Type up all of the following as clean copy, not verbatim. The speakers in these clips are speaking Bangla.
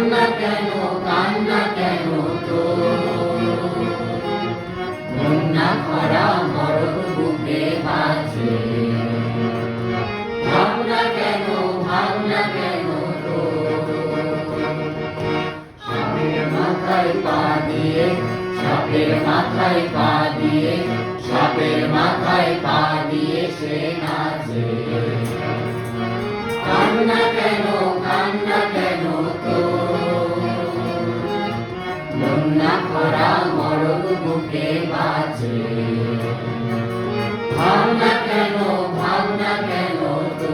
কান্না কেন তো বন্যা খরা মরণ বুকে বাজে ভাবনা কেন তো সাপের মাথায় পা দিয়ে সাপের মাথায় পা দিয়ে সাপের মাথায় পা দিয়ে সে নাচে কান্না কেন তো বন্যা খরা মরণ বুকে বাজে ভাবনা কেন তো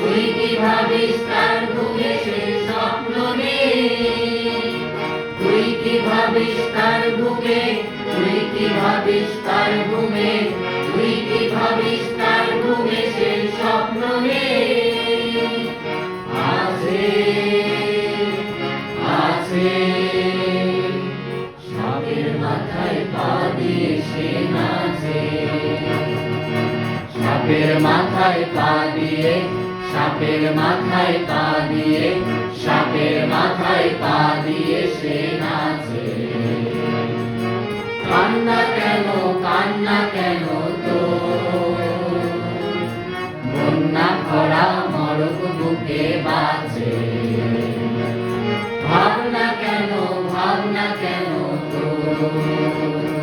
তুই কি ভাবিস তার ঘুমে সে স্বপ্ন রে তুই কি ভাবিস তার ঘুমে সে স্বপ্ন রে আছে সাপের মাথায় পা দিয়ে সে নাচে সাপের মাথায় পা দিয়ে সে নাচে কান্না কেন তো বন্যা খরা মরণ বুকে বাজে ভাবনা কেন তো